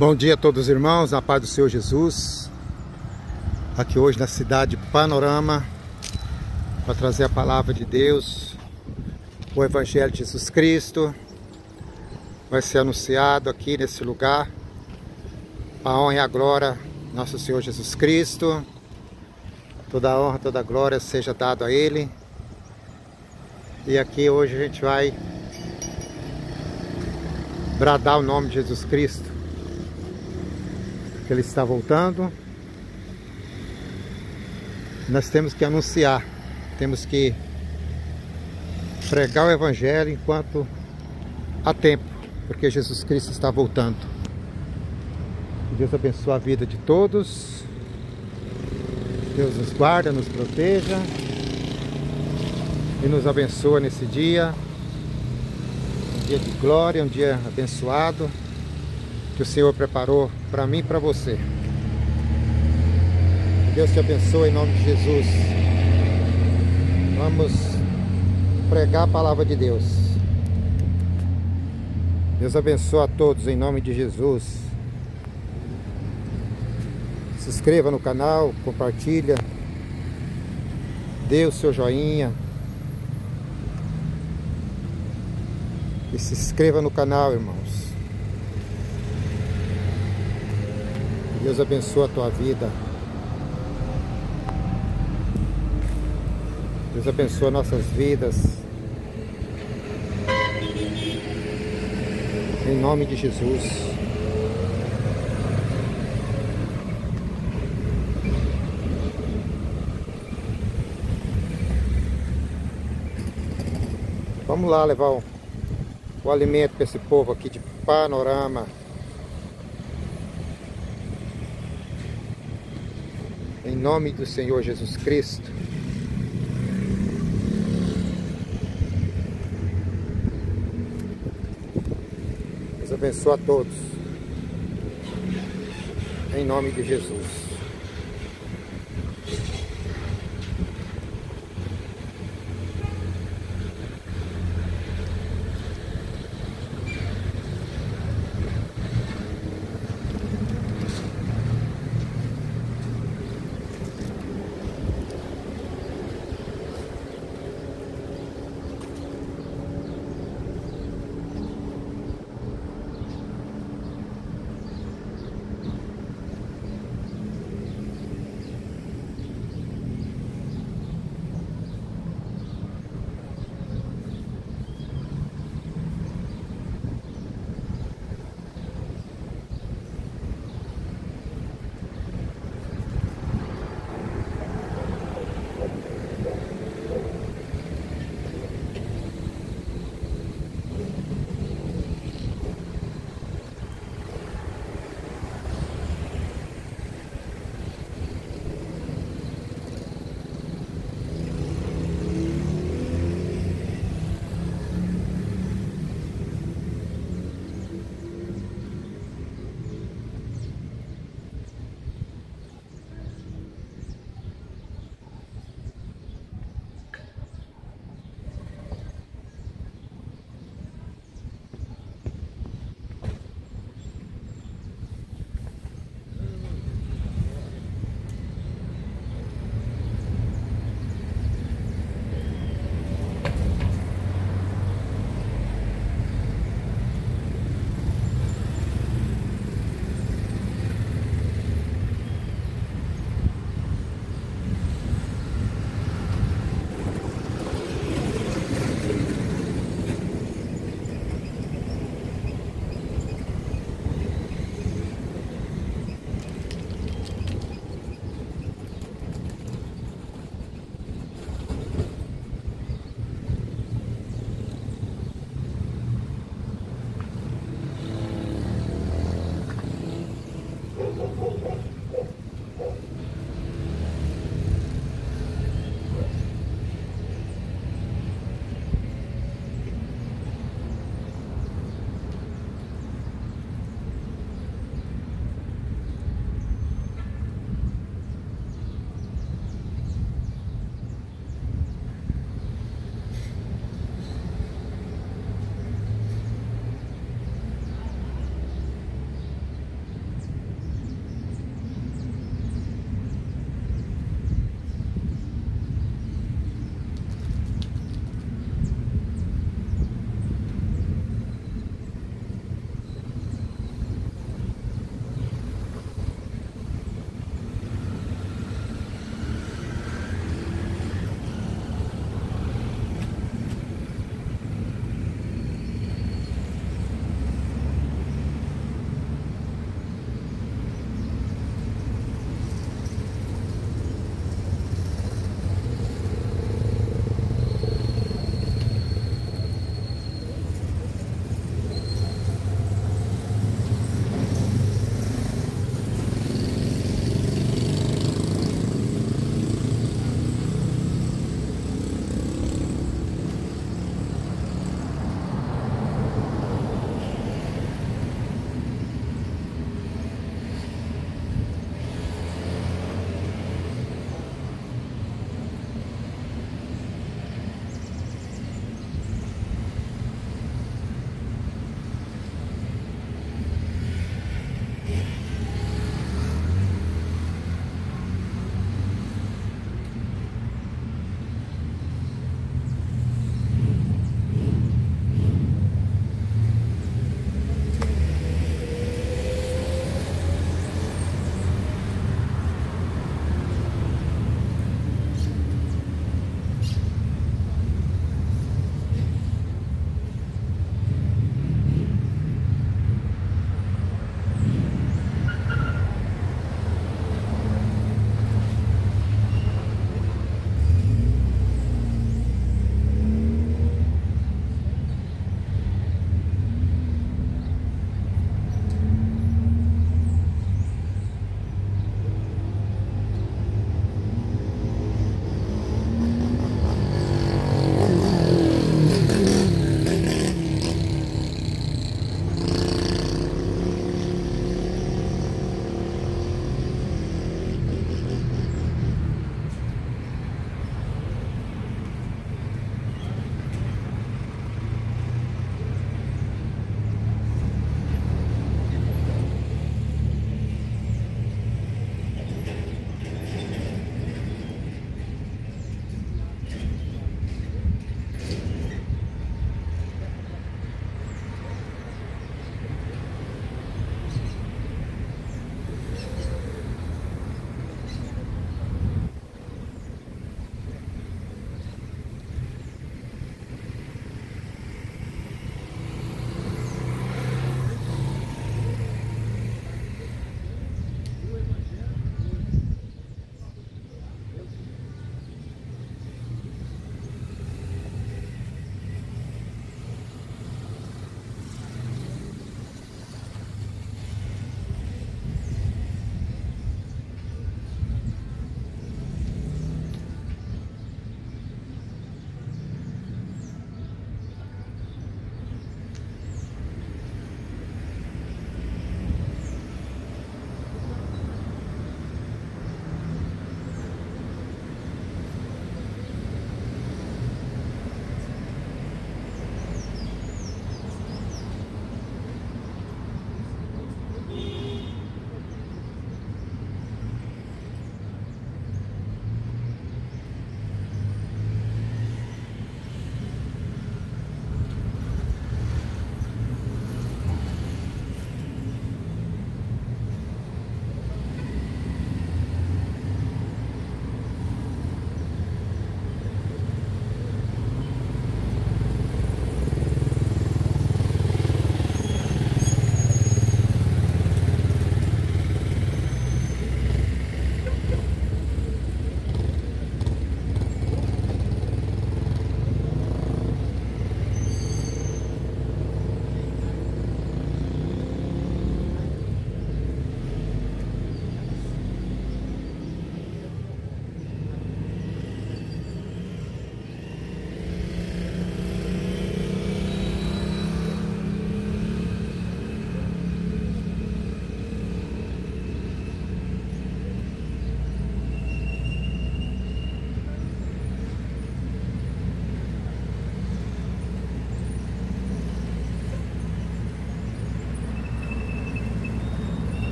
Bom dia a todos os irmãos, na paz do Senhor Jesus. Aqui hoje na cidade de Panorama para trazer a palavra de Deus. O Evangelho de Jesus Cristo vai ser anunciado aqui nesse lugar. A honra e a glória nosso Senhor Jesus Cristo. Toda a honra, toda a glória seja dado a Ele. E aqui hoje a gente vai bradar o nome de Jesus Cristo, que Ele está voltando. Nós temos que anunciar, temos que pregar o Evangelho enquanto há tempo, porque Jesus Cristo está voltando. Que Deus abençoe a vida de todos. Deus nos guarda, nos proteja e nos abençoa nesse dia. Um dia de glória, um dia abençoado que o Senhor preparou para mim e para você. Que Deus te abençoe em nome de Jesus. Vamos pregar a palavra de Deus. Deus abençoe a todos em nome de Jesus. Se inscreva no canal, compartilha, dê o seu joinha e se inscreva no canal, irmãos. Deus abençoe a tua vida. Deus abençoe nossas vidas. Em nome de Jesus. Vamos lá levar o alimento para esse povo aqui de Panorama. Em nome do Senhor Jesus Cristo. Deus abençoe a todos. Em nome de Jesus.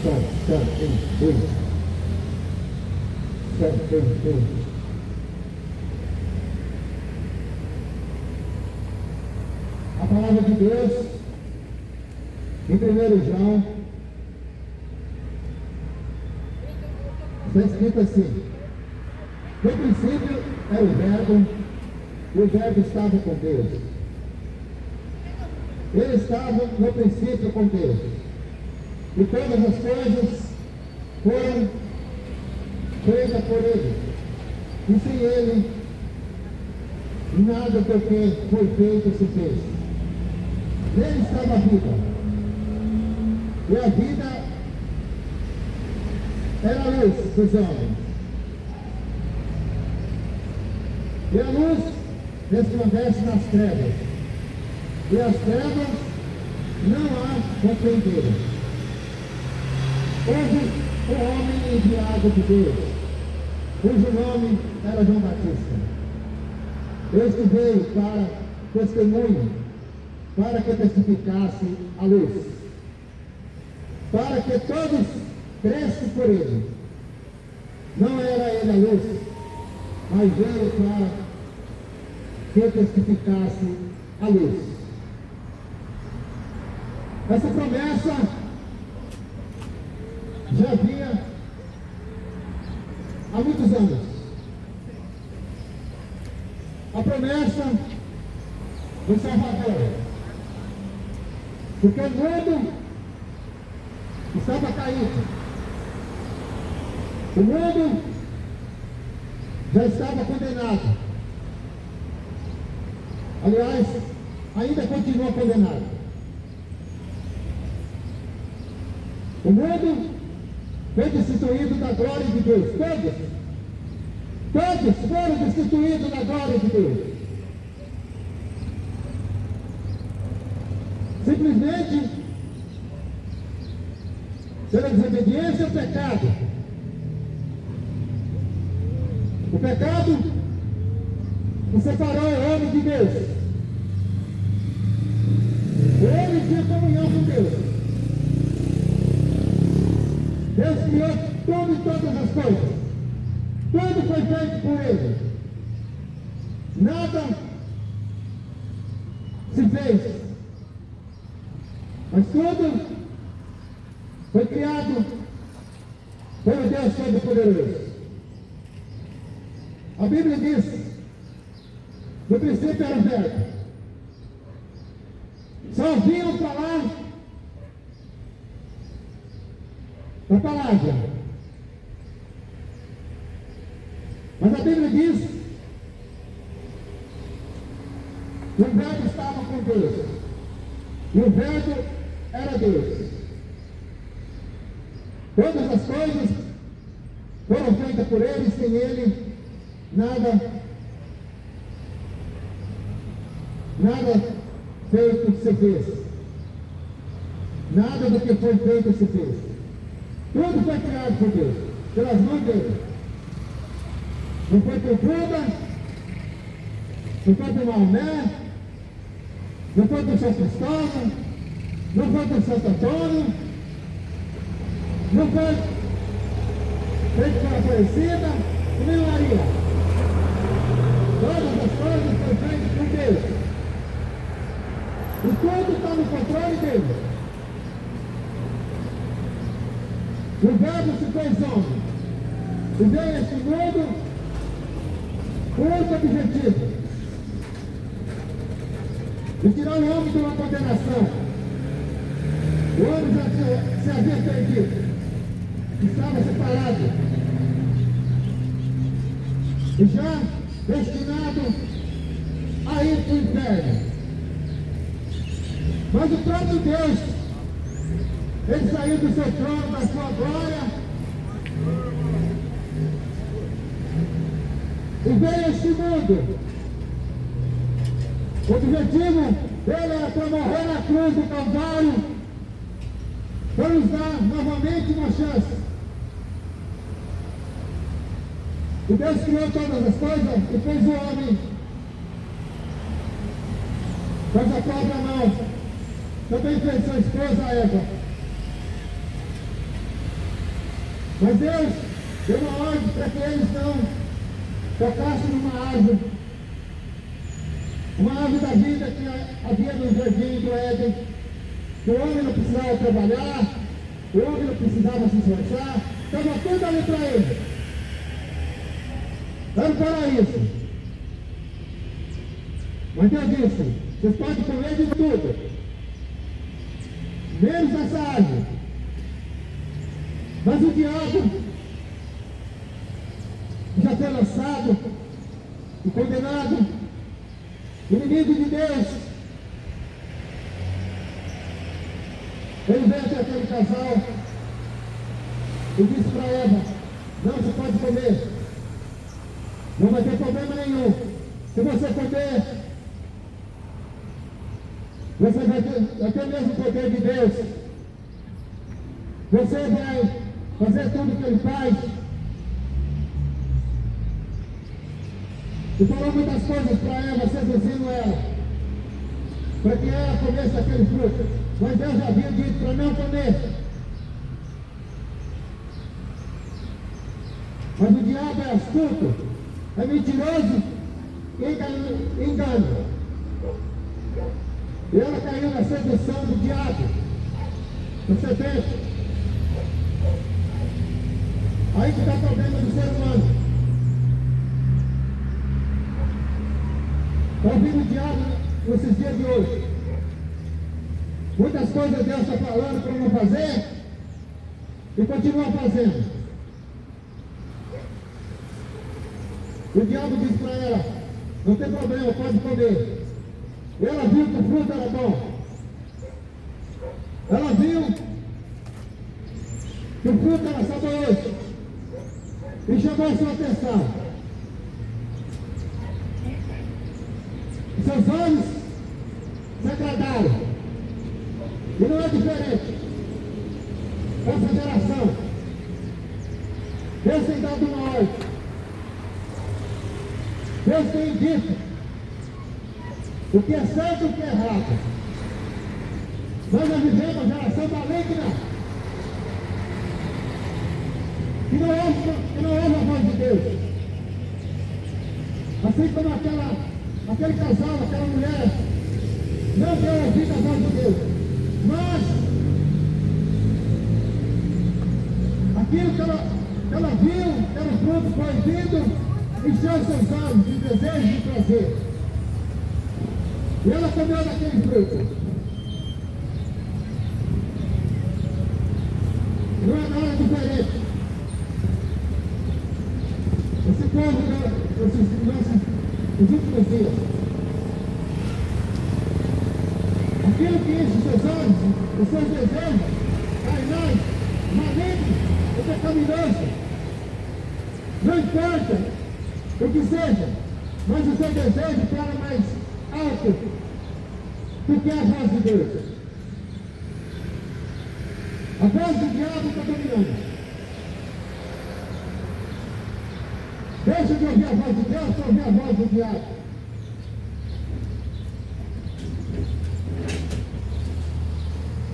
A palavra de Deus, em 1 João, está escrito assim: no princípio era o Verbo, e o Verbo estava com Deus. Ele estava no princípio com Deus. E todas as coisas foram feitas por Ele. E sem Ele, nada do que foi feito se fez. Nele estava a vida. E a vida era a luz dos homens. E a luz resplandece nas trevas. E as trevas não há compreenderam. Houve um homem enviado de Deus, cujo nome era João Batista. Este veio para testemunho, para que testificasse a luz, para que todos crescem por ele. Não era ele a luz, mas veio para que testificasse a luz. Essa promessa já havia há muitos anos. A promessa do Salvador. Porque o mundo estava caído. O mundo já estava condenado. Aliás, ainda continua condenado. O mundo foi destituído da glória de Deus. Todos foram destituídos da glória de Deus. Simplesmente pela desobediência ao pecado. O pecado que separou o homem de Deus. O homem tinha comunhão com Deus. Deus criou tudo e todas as coisas. Tudo foi feito por Ele. Nada se fez. Mas tudo foi criado pelo Deus Todo-Poderoso. A Bíblia diz: no princípio era o Verbo. Só ouviam falar da palavra. Mas a Bíblia diz que o Verbo estava com Deus. E o Verbo era Deus. Todas as coisas foram feitas por Ele, e sem Ele nada feito se fez. Nada do que foi feito se fez. Tudo foi criado por Deus, pelas mãos dele. Não foi por Buda, não foi por Maomé, não foi por São Cristóvão, não foi por Santo Antônio, não foi feito pela Aparecida e nem Maria. Todas as coisas foram feitas por Deus. E tudo está no controle dele. O Verbo se fez homem e veio a este mundo com outro objetivo: de tirar o homem de uma condenação. O homem já se havia perdido, estava separado e já destinado a ir para o inferno. Mas o próprio Deus, Ele saiu do seu trono, da sua glória, e veio a este mundo. O objetivo dele era para morrer na cruz do Calvário, para nos dar novamente uma chance. E Deus criou todas as coisas e fez o homem com a própria mão. Também fez sua esposa Eva. Mas Deus deu uma ordem para que eles não tocassem numa árvore da vida que havia no jardim do Éden, que o homem não precisava trabalhar, o homem não precisava se esforçar, estava tudo ali para ele. Era um paraíso. Mas Deus disse: vocês podem comer de tudo, menos essa árvore. Mas o diabo já foi lançado e condenado, inimigo de Deus. Ele veio até aquele casal e disse para Eva: não, você pode comer, não vai ter problema nenhum. Se você comer, você vai ter o mesmo poder de Deus. Você vai fazer tudo o que ele faz. E falou muitas coisas para ela, seduzindo ela, para que ela comesse aquele fruto. Mas Deus já havia dito para não comer. Mas o diabo é astuto, é mentiroso e engana. E ela caiu na sedução do diabo, do serpente. Aí que está o problema do ser humano. Está ouvindo o diabo nesses dias de hoje. Muitas coisas Deus está falando para não fazer e continua fazendo. O diabo disse para ela: não tem problema, pode comer. Ela viu que o fruto era bom. Ela viu que o fruto era saboroso e chamou a sua atenção. Seus olhos se agradaram. E não é diferente essa geração. Deus tem dado uma ordem. Deus tem dito o que é certo e o que é errado. Nós já vivemos uma geração maligna que não ouve a voz de Deus. Assim como aquele casal, aquela mulher não deu ouvido à voz de Deus. Mas aquilo que ela viu, que era o fruto proibido, encheu seus olhos de desejo e de prazer. E ela comeu daquele fruto. Não é nada diferente. Esse povo, nos últimos dias, aquilo que enche seus olhos, os seus desejos, carnais, malignos e pecaminosos, não importa o que seja, mas o seu desejo fala mais alto do que a voz de Deus. A voz do diabo está dominando. Deixa de ouvir a voz de Deus para ouvir a voz do diabo.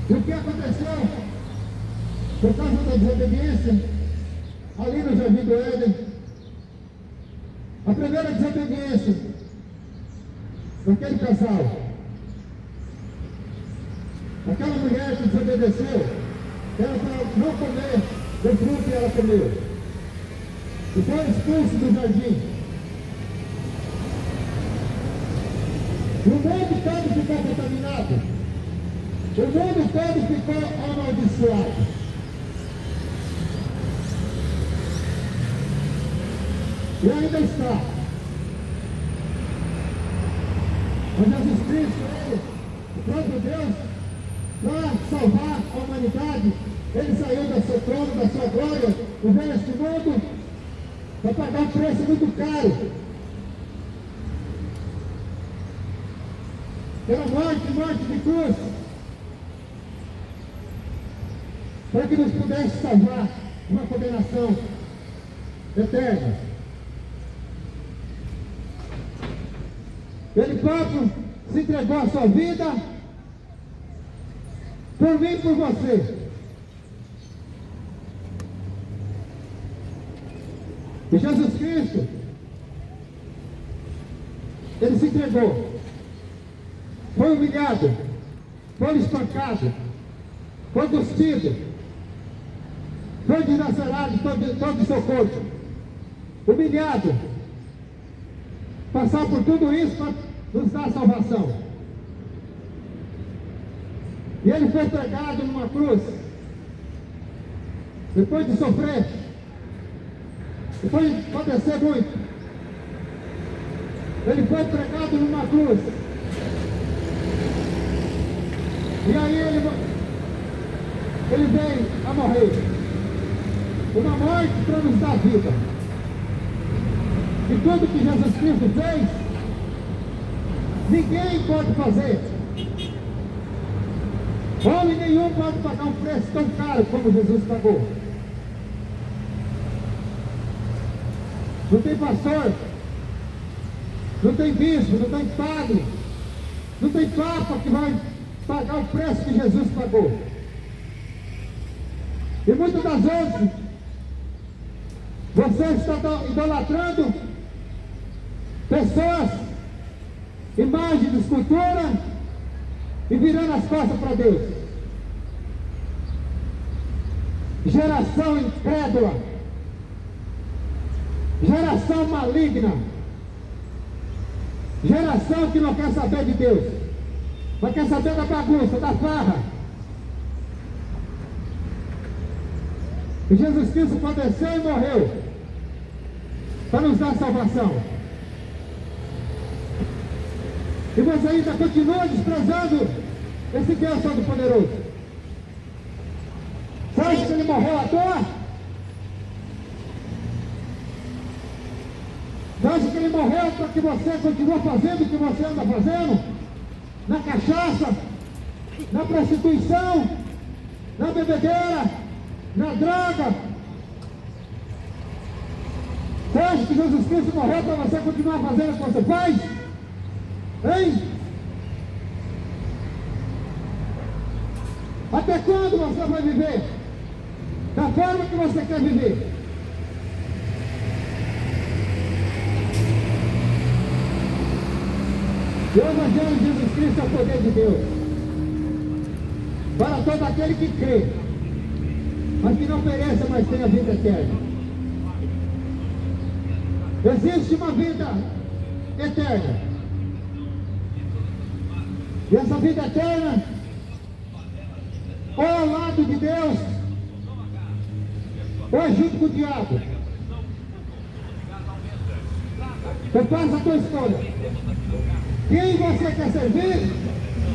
E o que aconteceu? Por causa da desobediência, ali no jardim do Éden, a primeira desobediência daquele casal, aquela mulher que desobedeceu, era para não comer do fruto que ela comeu. E foi expulso do jardim. O mundo todo ficou contaminado. O mundo todo ficou amaldiçoado. E ainda está. Mas Jesus Cristo, Ele, o próprio Deus, para salvar a humanidade, Ele saiu do seu trono, da sua glória, e veio a este mundo para pagar um preço muito caro. Pela morte de cruz. Para que nos pudesse salvar uma condenação eterna. Ele próprio se entregou a sua vida por mim e por você. E Jesus Cristo, ele se entregou, foi humilhado, foi espancado, foi cuspido, foi dilacerado todo o seu corpo, humilhado, passar por tudo isso para nos dar salvação. E ele foi pregado numa cruz, depois de sofrer, depois de padecer muito, ele foi pregado numa cruz. E aí ele veio a morrer. Uma morte para nos dar vida. E tudo que Jesus Cristo fez, ninguém pode fazer. Homem nenhum pode pagar um preço tão caro como Jesus pagou. Não tem pastor, não tem bispo, não tem padre, não tem papa que vai pagar o preço que Jesus pagou. E muitas das vezes você está idolatrando pessoas, imagens de escultura e virando as costas para Deus. Geração incrédula, geração maligna, geração que não quer saber de Deus, mas quer saber da bagunça, da farra. E Jesus Cristo padeceu e morreu para nos dar salvação. E você ainda continua desprezando esse Deus Todo-Poderoso. Você acha que ele morreu à toa? Você acha que ele morreu para que você continue fazendo o que você anda fazendo? Na cachaça, na prostituição, na bebedeira, na droga? Você acha que Jesus Cristo morreu para você continuar fazendo o que você faz? Hein? Até quando você vai viver da forma que você quer viver? O Evangelho de Jesus Cristo é o poder de Deus para todo aquele que crê, mas que não pereça, mas tenha vida eterna. Existe uma vida eterna, e essa vida eterna ou ao lado de Deus ou é junto com o diabo. Então faça a tua escolha. Quem você quer servir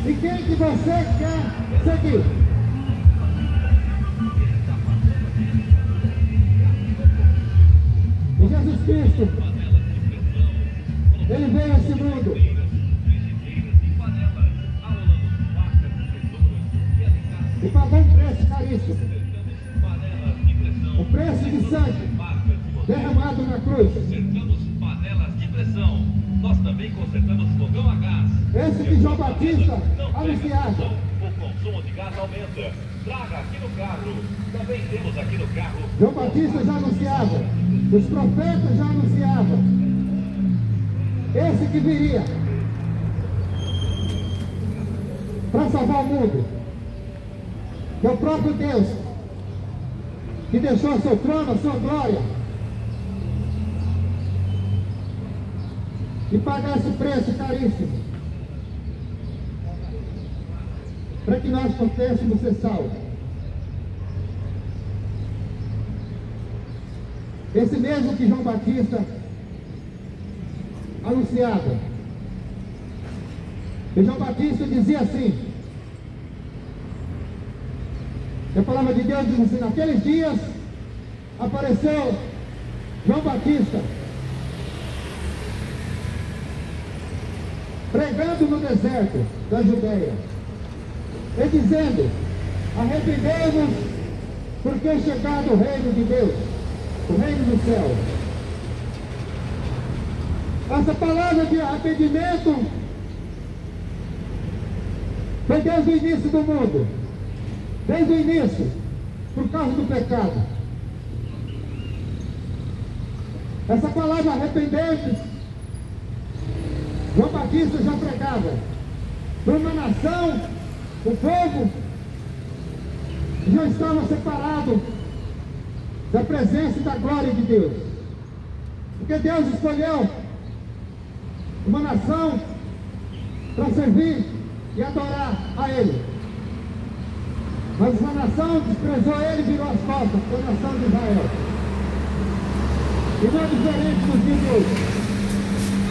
e quem que você quer seguir. E Jesus Cristo, ele veio a esse mundo e pagou um preço caríssimo, o preço de sangue derramado na cruz. Consertamos panelas de pressão. Nós também consertamos fogão a gás. Esse que João Batista anunciava. O consumo de gás aumenta. Traga aqui no carro. Também temos aqui no carro. João Batista já anunciava, os profetas já anunciavam esse que viria para salvar o mundo, que é o próprio Deus, que deixou o seu trono, a sua glória, e pagar esse preço caríssimo para que nós pudéssemos ser salvos. Esse mesmo que João Batista anunciava. E João Batista dizia assim, a palavra de Deus diz assim: naqueles dias apareceu João Batista pregando no deserto da Judeia e dizendo: arrependei-vos, porque é chegado o reino de Deus, o reino do céu. Essa palavra de arrependimento foi desde o início do mundo, desde o início, por causa do pecado. Essa palavra arrependente, João Batista já pregava para uma nação, o povo já estava separado da presença e da glória de Deus, porque Deus escolheu uma nação para servir e adorar a Ele, mas uma nação desprezou Ele e virou as costas, foi a nação de Israel. E não é diferente dos dias de hoje.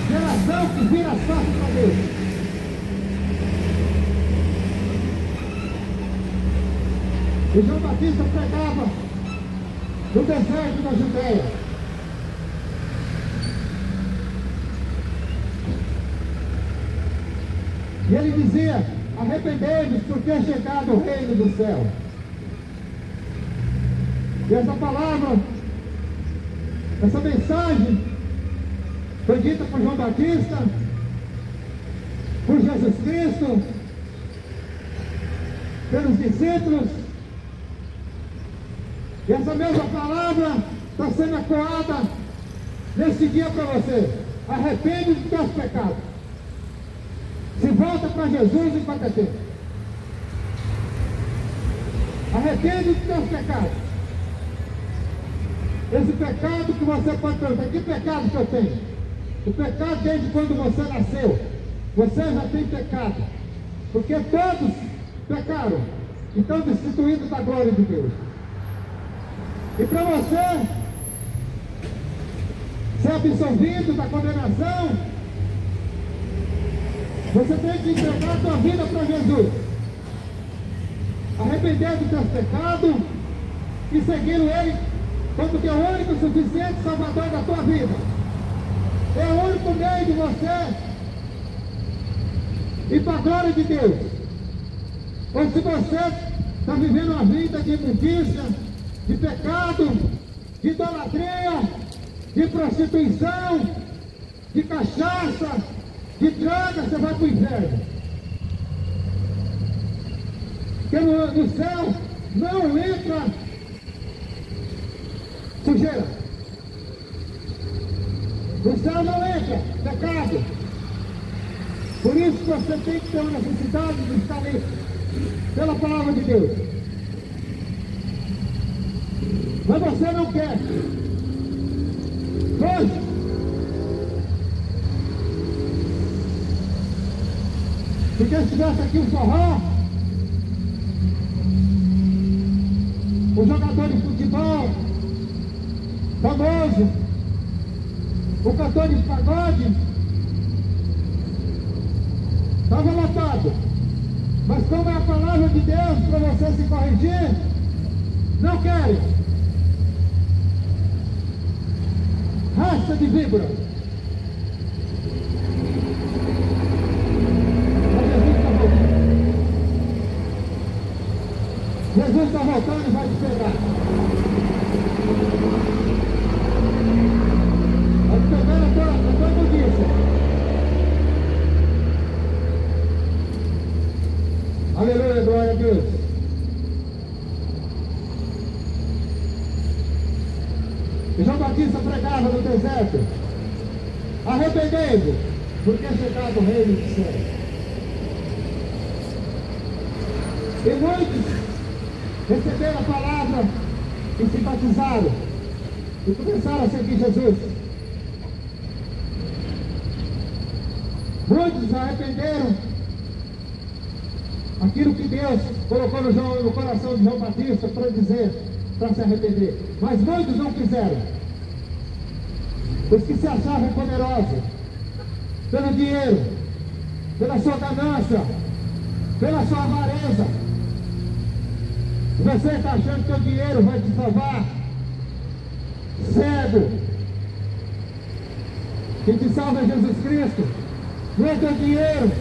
Geração que vira as costas para Deus. E João Batista pregava no deserto da Judéia. E ele dizia: arrependei-vos, porque é chegado o reino do céu. E essa palavra, essa mensagem foi dita por João Batista, por Jesus Cristo, pelos discípulos. E essa mesma palavra está sendo ecoada nesse dia para você. Arrepende dos teus pecados. Se volta para Jesus enquanto é tempo. Arrepende dos teus pecados. Esse pecado que você pode perguntar: que pecado que eu tenho? O pecado desde quando você nasceu. Você já tem pecado. Porque todos pecaram e estão destituídos da glória de Deus. E para você ser absolvido da condenação, você tem que entregar a sua vida para Jesus. Arrepender dos seus pecados e seguir Ele como teu único e suficiente Salvador da tua vida. É o único meio de você ir para a glória de Deus. Ou se você está vivendo uma vida de imundícia, de pecado, de idolatria, de prostituição, de cachaça, de droga, você vai para o inferno. Porque no céu não entra sujeira. No céu não entra pecado. Por isso que você tem que ter uma necessidade de estar livre pela palavra de Deus. Mas você não quer. Hoje, se Deus tivesse aqui um forró, um jogador de futebol famoso, o cantor de pagode, estava lotado. Mas como é a palavra de Deus para você se corrigir, não querem. Raça de víbora. Jesus está voltando e vai te pegar. Vai te pegar na tua imundícia. Aleluia, glória a Deus. E João Batista pregava no deserto: arrependei-vos, porque é chegado o reino do céu. E muitos receberam a palavra e se batizaram e começaram a seguir Jesus. Muitos arrependeram aquilo que Deus colocou no coração de João Batista para dizer, para se arrepender. Mas muitos não quiseram. Os que se achavam poderosos pelo dinheiro, pela sua ganância, pela sua avareza. Você está achando que o dinheiro vai te salvar? Cego. Quem te salva é Jesus Cristo. Não é teu dinheiro.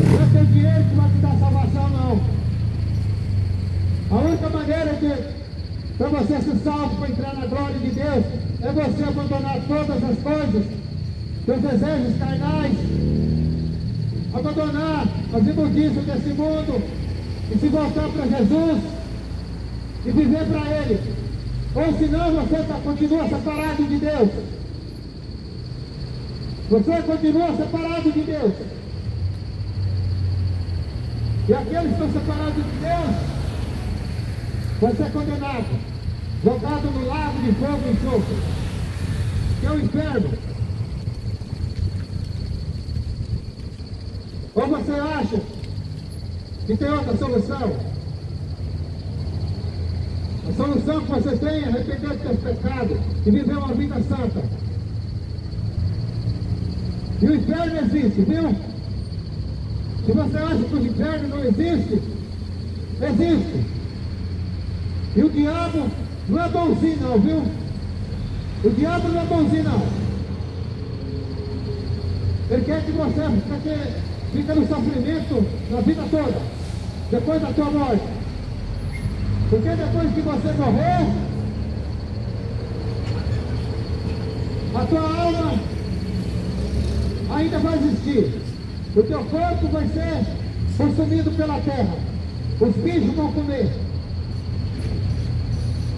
Não é teu dinheiro que vai te dar salvação, não. A única maneira para você ser salvo, para entrar na glória de Deus, é você abandonar todas as coisas, seus desejos carnais, abandonar as imundícias desse mundo e se voltar para Jesus. e viver para Ele. Ou senão você continua separado de Deus. Você continua separado de Deus. E aqueles que estão separados de Deus vão ser condenados, jogados no lago de fogo e enxofre, que é o inferno. Ou você acha que tem outra solução? A solução que você tem é arrepender dos seus pecados e viver uma vida santa. E o inferno existe, viu? Se você acha que o inferno não existe, existe. E o diabo não é bonzinho não, viu? O diabo não é bonzinho não. Ele quer que você fica no sofrimento na vida toda, depois da tua morte. Porque depois que você morrer, a tua alma ainda vai existir. O teu corpo vai ser consumido pela terra. Os bichos vão comer.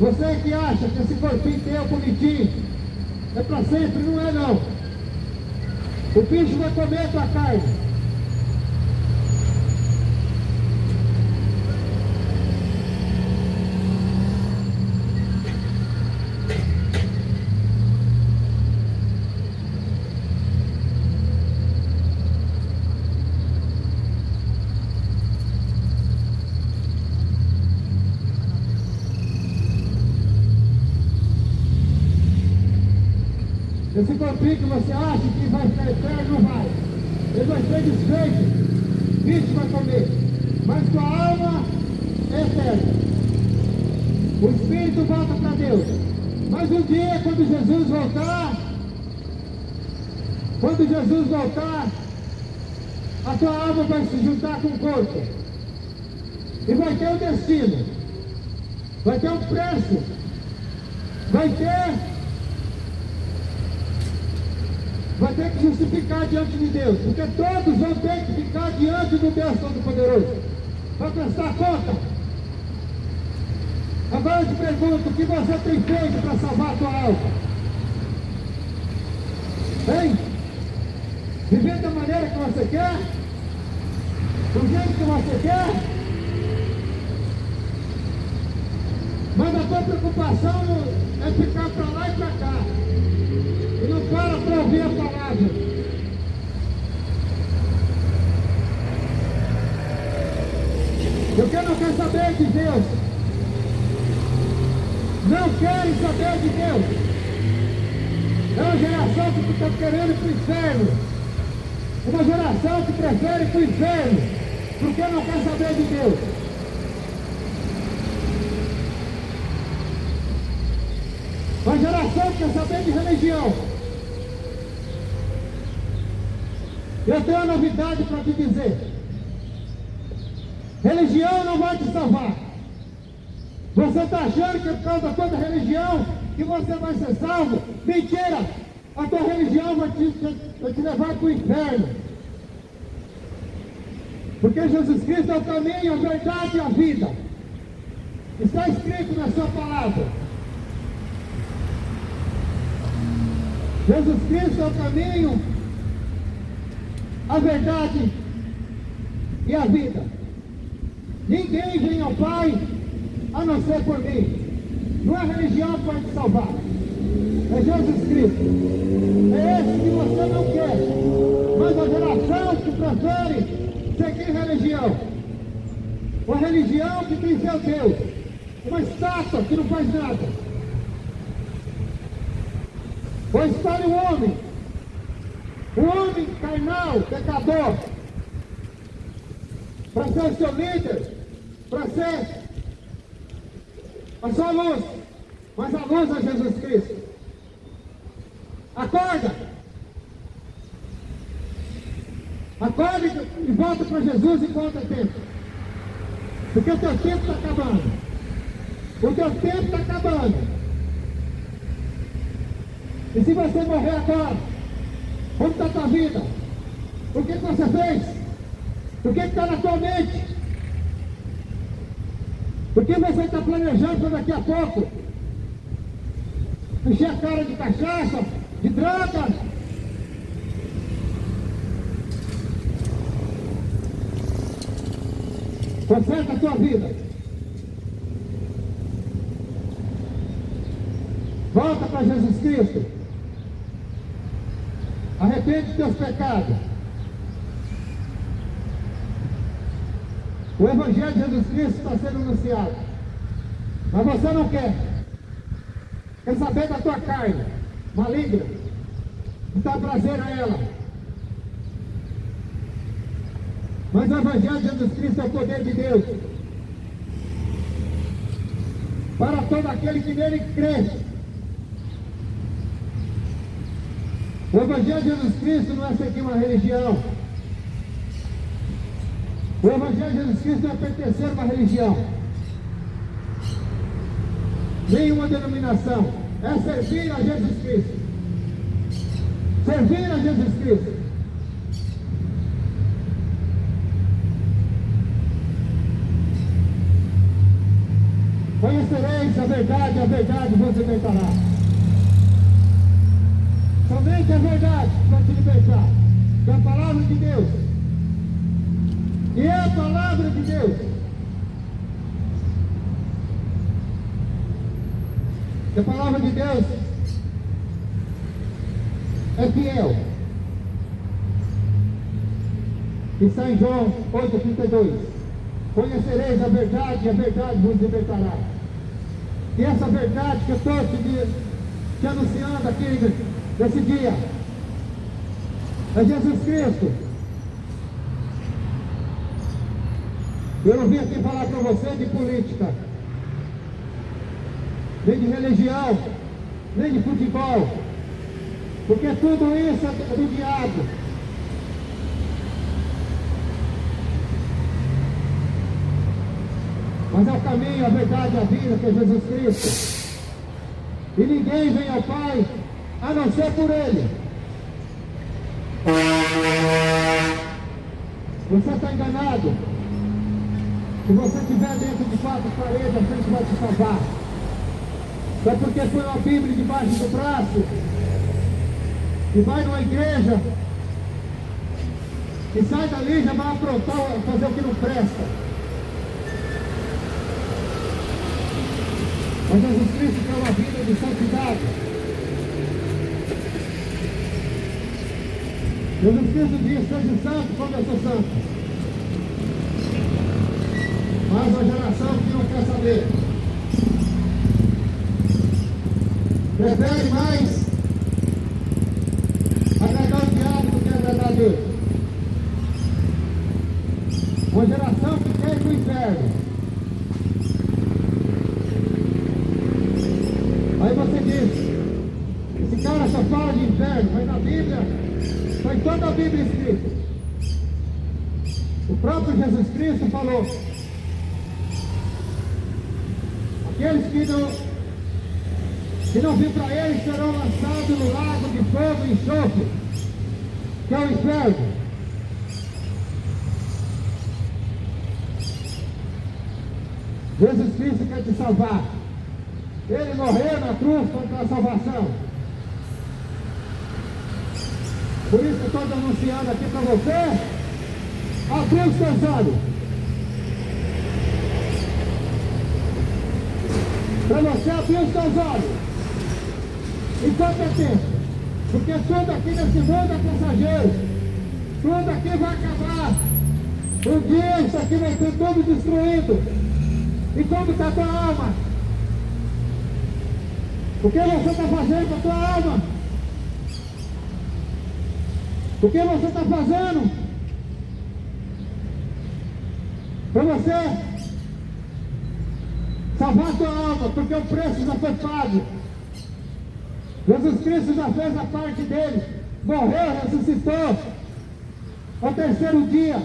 Você que acha que esse corpinho teu bonitinho é para sempre, não é não. O bicho vai comer a tua carne. Esse corpinho que você acha que vai ficar eterno, não vai. Ele vai ser desfeito. Bicho vai comer. Mas tua alma é eterna. O espírito volta para Deus. Mas um dia, quando Jesus voltar, a tua alma vai se juntar com o corpo. E vai ter um destino. Vai ter um preço. Vai ter que justificar diante de Deus, porque todos vão ter que ficar diante do Deus Todo-Poderoso para prestar conta. Agora eu te pergunto, o que você tem feito para salvar a tua alma? Hein? Viver da maneira que você quer? Do jeito que você quer? Mas a tua preocupação é ficar para lá e para cá. E não para ouvir a palavra. Porque não quer saber de Deus. Não querem saber de Deus. É uma geração que está querendo ir para o inferno. Uma geração que prefere ir para o inferno. Porque não quer saber de Deus. Uma geração que quer saber de religião. Eu tenho uma novidade para te dizer. Religião não vai te salvar. Você está achando que por causa da tua religião que você vai ser salvo? Mentira! A tua religião vai te levar para o inferno. Porque Jesus Cristo é o caminho, a verdade e a vida. Está escrito na sua palavra. Jesus Cristo é o caminho, a verdade e a vida. Ninguém vem ao Pai a não ser por mim. Não é a religião que vai te salvar. É Jesus Cristo. É esse que você não quer. Mas a geração que prefere seguir religião. Uma religião que tem seu Deus. Uma estátua que não faz nada. Ou escolhe o homem carnal, pecador, para ser o seu líder, para ser a sua luz, mas a luz é Jesus Cristo. Acorda! Acorda e volta para Jesus enquanto é tempo. Porque o teu tempo está acabando. O teu tempo está acabando. E se você morrer agora, como está a tua vida? O que você fez? O que está na tua mente? Porque você está planejando para daqui a pouco encher a cara de cachaça, de droga. Conserta a tua vida. Volta para Jesus Cristo. Arrepende dos teus pecados. O Evangelho de Jesus Cristo está sendo anunciado. Mas você não quer. Quer saber da tua carne maligna. E dá prazer a ela. Mas o Evangelho de Jesus Cristo é o poder de Deus. Para todo aquele que nele crê. O Evangelho de Jesus Cristo não é seguir uma religião. O Evangelho de Jesus Cristo não é pertencer a uma religião. Nenhuma denominação. É servir a Jesus Cristo. Servir a Jesus Cristo. Conhecereis a verdade vos libertará. Somente a verdade vai te libertar. É a palavra de Deus. E é a palavra de Deus. A palavra de Deus é fiel. Está em João 8,32. Conhecereis a verdade e a verdade vos libertará. E essa verdade que eu estou te anunciando aqui nesse dia é Jesus Cristo. Eu não vim aqui falar para você de política, nem de religião, nem de futebol, porque tudo isso é do diabo. Mas é o caminho, a verdade, a vida, que é Jesus Cristo. E ninguém vem ao Pai a não ser por Ele. Você está enganado. Se você estiver dentro de 4 paredes, a gente vai te salvar. Só porque foi uma Bíblia debaixo do braço e vai numa igreja e sai dali, já vai aprontar, fazer o que não presta. Mas Jesus Cristo quer uma vida de santidade. Jesus Cristo diz: seja santo como eu sou santo. Mas a geração que não quer saber prefere mais agradar o diabo do que agradar a Deus. Uma geração que quer ir para o inferno. Aí você diz: esse cara só fala de inferno, mas na Bíblia, foi toda a Bíblia escrita. O próprio Jesus Cristo falou: aqueles que não vir para ele serão lançados no lago de fogo e enxofre, que é o inferno. Jesus Cristo quer te salvar. Ele morreu na cruz contra a salvação. Por isso eu estou anunciando aqui para você: abrir os seus olhos. Para você abrir os seus olhos. Enquanto é tempo. Porque tudo aqui nesse mundo é passageiro. Tudo aqui vai acabar. Um dia isso aqui vai ser tudo destruído. E como está a tua alma? O que você está fazendo com a tua alma? O que você está fazendo para você salvar a tua alma? Porque o preço já foi pago. Jesus Cristo já fez a parte dele. Morreu, ressuscitou ao terceiro dia.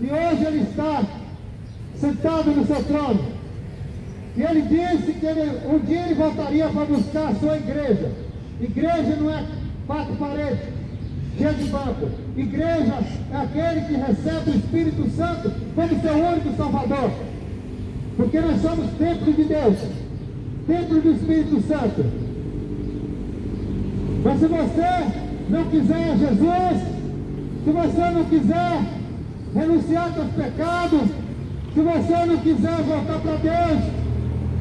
E hoje ele está sentado no seu trono. E ele disse que um dia ele voltaria para buscar a sua igreja. Igreja não é 4 paredes, cheia de banco. Igreja é aquele que recebe o Espírito Santo como seu único Salvador. Porque Porque nós somos templo de Deus, templo do Espírito Santo. Mas se você não quiser Jesus, se você não quiser renunciar aos pecados, se você não quiser voltar para Deus,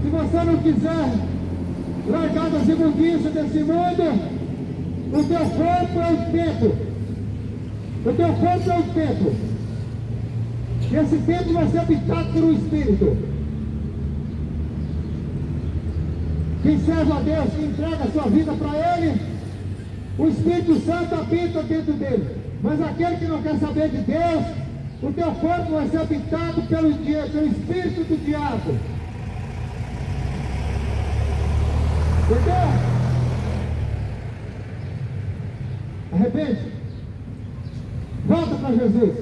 se você não quiser largar das imundícias desse mundo, o teu corpo é o templo. O teu corpo é o templo. E esse templo vai ser habitado por um Espírito. Quem serve a Deus, quem entrega a sua vida para Ele, o Espírito Santo habita dentro dele. Mas aquele que não quer saber de Deus, o teu corpo vai ser habitado pelo espírito do diabo. Entendeu? Arrepende. Volta para Jesus.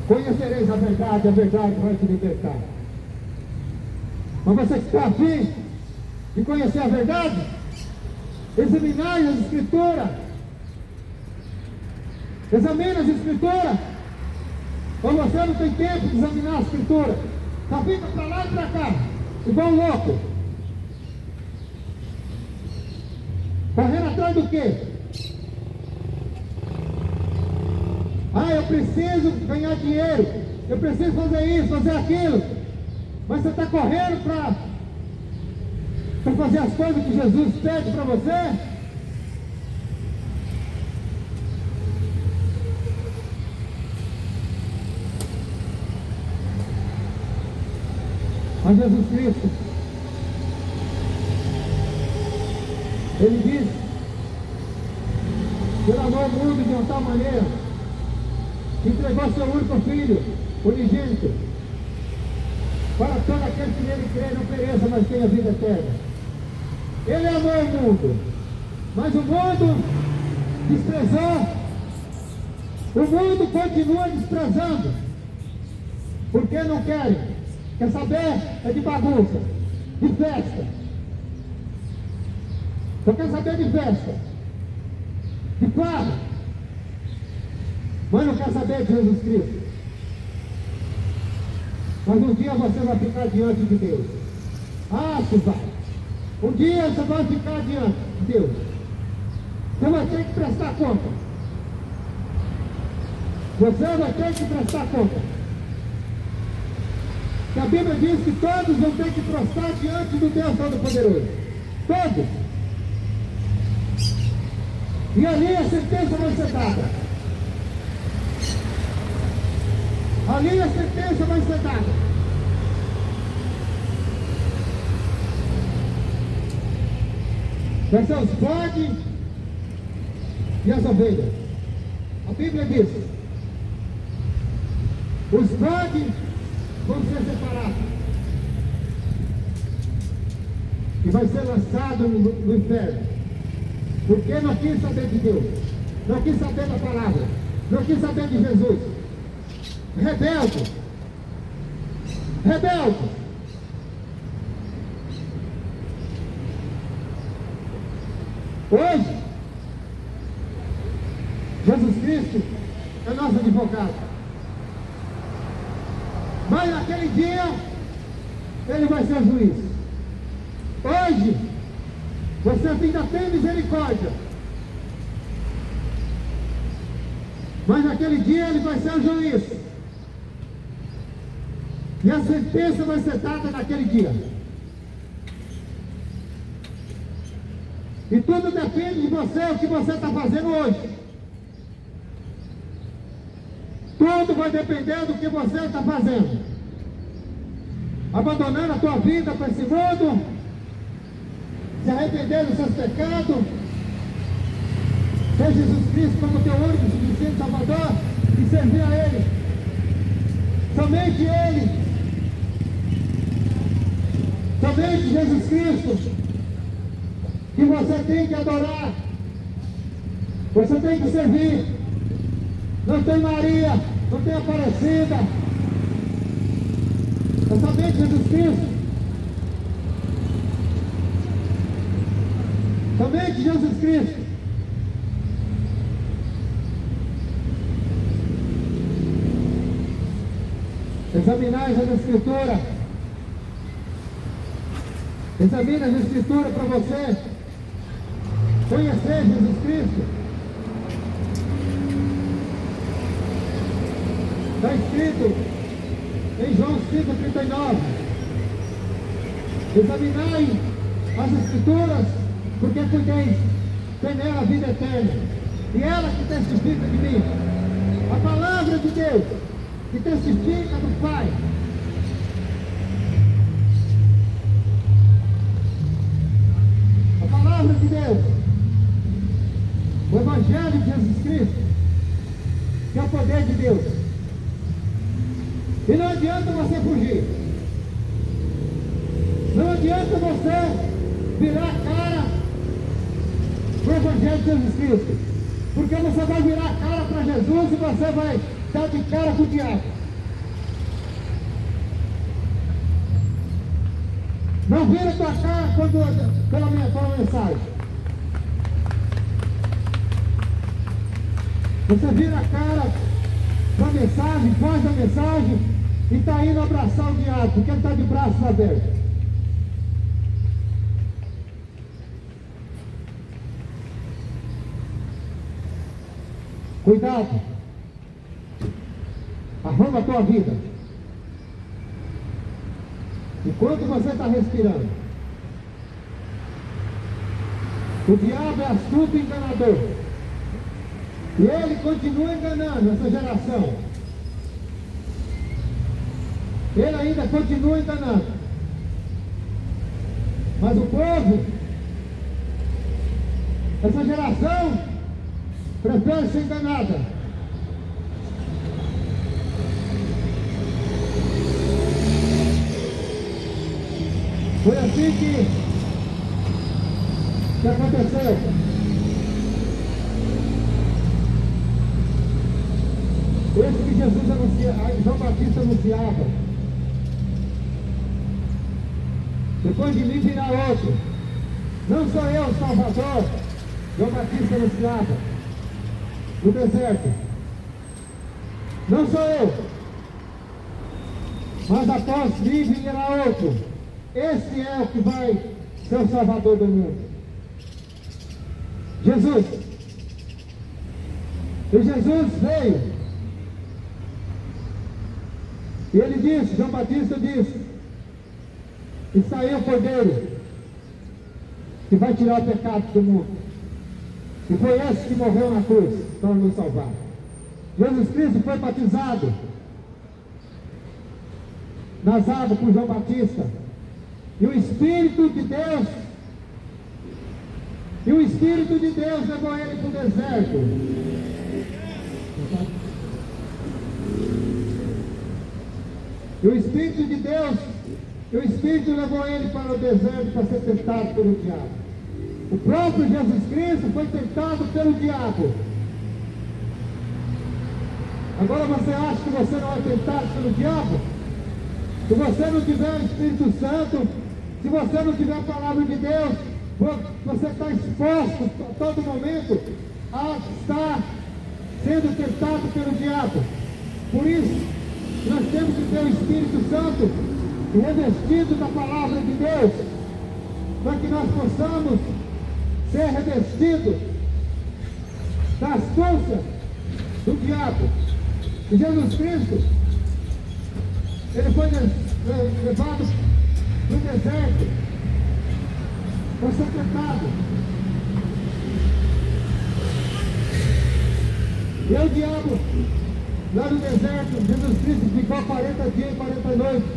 Conhecereis a verdade vai te libertar. Mas você que está afim de conhecer a verdade, examinar as Escrituras. Examina as Escrituras. Ou você não tem tempo de examinar as Escrituras, só fica para lá e para cá, igual um louco. Correndo atrás do quê? Ah, eu preciso ganhar dinheiro, eu preciso fazer isso, fazer aquilo. Mas você está correndo para fazer as coisas que Jesus pede para você? Mas Jesus Cristo, Ele diz que Ele amou o mundo de uma tal maneira que entregou seu único Filho, unigênito, para todo aquele que nele crê, não pereça, mas tenha vida eterna. Ele amou o mundo, mas o mundo desprezou. O mundo continua desprezando, porque não querem. Quer saber? É de bagunça, de festa. Só quer saber de festa, de farra, mas não quer saber de Jesus Cristo. Mas um dia você vai ficar diante de Deus. Ah, se vai. Um dia você vai ficar diante de Deus. Você vai ter que prestar conta. Você vai ter que prestar conta. A Bíblia diz que todos vão ter que prostrar diante do Deus Todo-Poderoso. Todos. E ali a sentença vai ser dada. Ali a sentença vai ser dada. Vai ser os bodes e as ovelhas. A Bíblia diz: os bodes vão ser separados e vai ser lançado no inferno, porque não quis saber de Deus, não quis saber da palavra, não quis saber de Jesus. Rebelde, rebelde. Hoje Jesus Cristo é nosso advogado. Mas naquele dia, Ele vai ser juiz. Hoje, você ainda tem misericórdia. Mas naquele dia, Ele vai ser o juiz. E a sentença vai ser dada naquele dia. E tudo depende de você, o que você está fazendo hoje. Tudo vai depender do que você está fazendo. Abandonando a tua vida para esse mundo, se arrepender dos seus pecados, ter Jesus Cristo como teu único e suficiente Salvador e servir a Ele. Somente Ele. Somente Jesus Cristo que você tem que adorar. Você tem que servir. Não tem Maria, não tem Aparecida. É somente Jesus Cristo. Somente Jesus Cristo. Examinais as Escrituras. Examine as Escrituras para você conhecer Jesus Cristo. Está escrito em João 5,39: examinai as Escrituras, porque tem nela a vida eterna, e ela que testifica de mim. A palavra de Deus que testifica do Pai. A palavra de Deus, o Evangelho de Jesus Cristo, que é o poder de Deus. E não adianta você fugir. Não adianta você virar a cara para o Evangelho de Jesus Cristo. Porque você vai virar a cara para Jesus e você vai dar de cara com o diabo. Não vira tua cara pela mensagem. Você vira a cara para a mensagem, faz a mensagem e está indo abraçar o diabo, porque ele está de braços abertos. Cuidado. Arruma a tua vida. Enquanto você está respirando, o diabo é astuto e enganador. E ele continua enganando essa geração. Ele ainda continua enganando. Mas o povo, essa geração, prefere ser enganada. Foi assim que aconteceu. Esse que Jesus anunciava, João Batista anunciava: depois de mim virá outro. Não sou eu o Salvador. João Batista anunciava no deserto. Não sou eu, mas após mim virá outro. Esse é o que vai ser o Salvador do mundo. Jesus. E Jesus veio. E ele disse, João Batista disse: está aí o Cordeiro que vai tirar o pecado do mundo. E foi esse que morreu na cruz para nos salvar. Jesus Cristo foi batizado nas águas por João Batista. E o Espírito de Deus levou ele para o deserto. E o Espírito de Deus, o Espírito levou ele para o deserto para ser tentado pelo diabo. O próprio Jesus Cristo foi tentado pelo diabo. Agora você acha que você não é tentado pelo diabo? Se você não tiver o Espírito Santo, se você não tiver a palavra de Deus, você está exposto a todo momento a estar sendo tentado pelo diabo. Por isso, nós temos que ter o Espírito Santo revestido da palavra de Deus, para que nós possamos ser revestidos da astúcia do diabo. E Jesus Cristo, ele foi levado para o deserto para ser tentado. E o diabo, lá no deserto, Jesus Cristo ficou 40 dias e 40 noites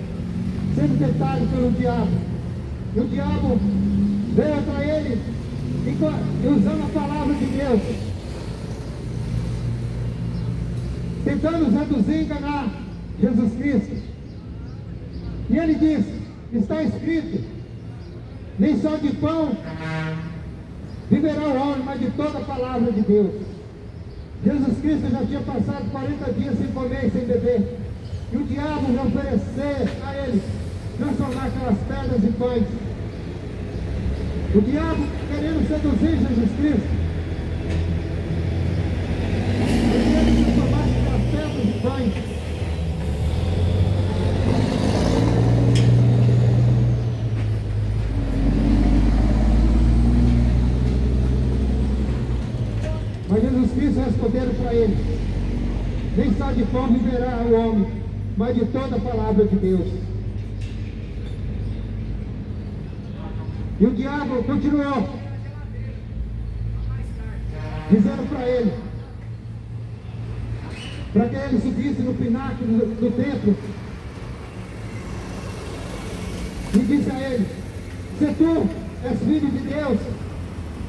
sendo tentado pelo diabo. E o diabo veio para ele e usando a palavra de Deus, tentando reduzir e enganar Jesus Cristo. E ele disse: está escrito, nem só de pão viverá o homem, mas de toda a palavra de Deus. Jesus Cristo já tinha passado 40 dias sem comer e sem beber. E o diabo vai oferecer a ele transformar aquelas pedras em pães. O diabo querendo seduzir Jesus Cristo. Ele queria transformar aquelas pedras em pães. responderam para ele: nem só de fome viverá o homem, mas de toda a palavra de Deus. E o diabo continuou, dizendo para ele, para que ele subisse no pináculo do templo, e disse a ele: se tu és filho de Deus,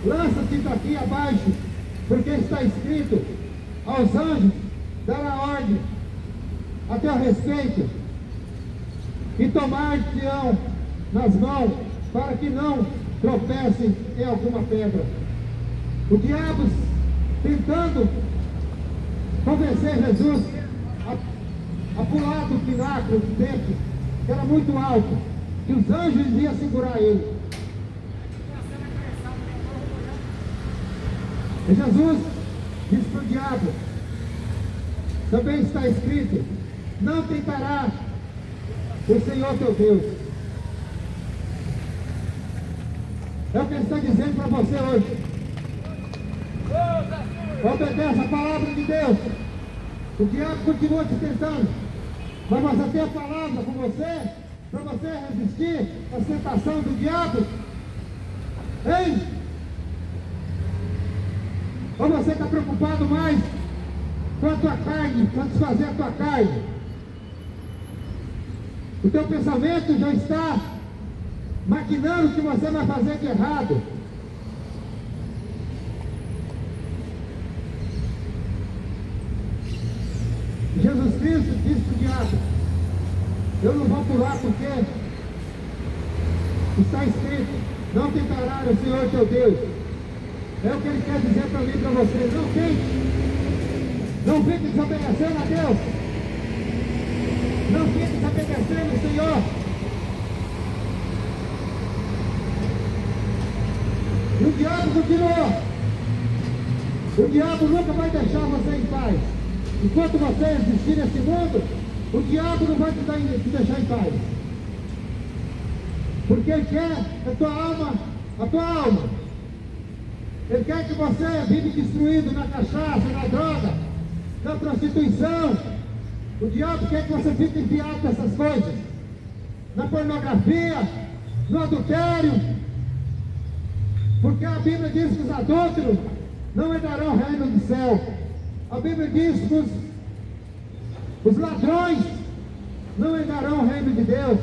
lança-te daqui abaixo, porque está escrito: aos anjos dará ordem a teu respeito, e tomar-te-ão nas mãos, para que não tropecem em alguma pedra. O diabo, tentando convencer Jesus a pular do pináculo do templo, que era muito alto, que os anjos iam segurar ele. E Jesus disse para o diabo: também está escrito: não tentará o Senhor teu Deus. É o que ele está dizendo para você hoje. Obedece a palavra de Deus. O diabo continua te tentando, mas você tem a palavra com você, para você resistir à tentação do diabo? Hein? Ou você está preocupado mais com a tua carne, satisfazer a tua carne? O teu pensamento já está maquinando o que você vai fazer de errado. Jesus Cristo disse para o diabo: eu não vou pular porque está escrito: não tentará o Senhor teu Deus. É o que ele quer dizer para mim e para você. Não tente. Não fique desobedecendo a Deus. Não fique desobedecendo o Senhor. E o diabo continuou. O diabo nunca vai deixar você em paz. Enquanto você existir nesse mundo, o diabo não vai te deixar em paz. Porque ele quer a tua alma. Ele quer que você vive destruído na cachaça, na droga, na prostituição. O diabo quer que você fique enfiado nessas coisas, na pornografia, no adultério. Porque a Bíblia diz que os adúlteros não herdarão o reino do céu. A Bíblia diz que os ladrões não herdarão o reino de Deus.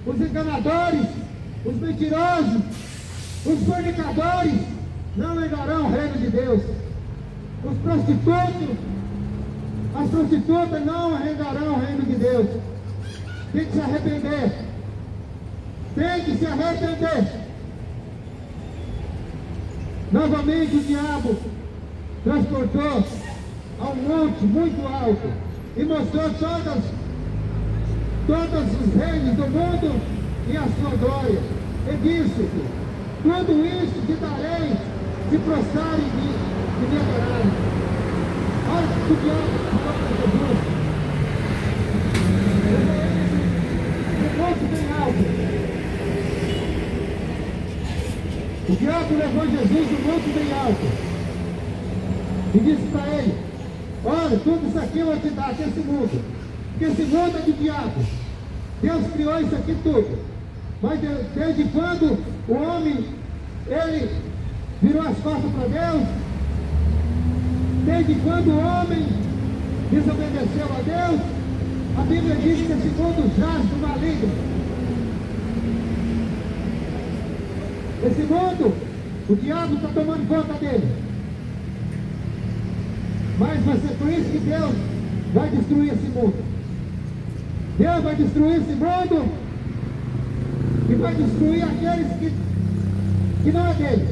Os enganadores, os mentirosos, os fornicadores não herdarão o reino de Deus. Os prostitutos, as prostitutas não herdarão o reino de Deus. Tem que se arrepender. Tem que se arrepender. Novamente o diabo transportou a um monte muito alto e mostrou todos os reinos do mundo e a sua glória. E disse: tudo isso te darei se prostrarem e me adorarem. Olha o que o diabo falou para Jesus. Um monte bem alto. O diabo levou Jesus um monte bem alto e disse para ele: olha, tudo isso aqui eu vou te dar, desse mundo. Porque esse mundo é do diabo. Deus criou isso aqui tudo. Mas desde quando o homem, ele virou as costas para Deus, desde quando o homem desobedeceu a Deus, a Bíblia diz que esse mundo jaz do maligno. Esse mundo, o diabo está tomando conta dele. Mas vai ser por isso que Deus vai destruir esse mundo. Deus vai destruir esse mundo e vai destruir aqueles que não é dele.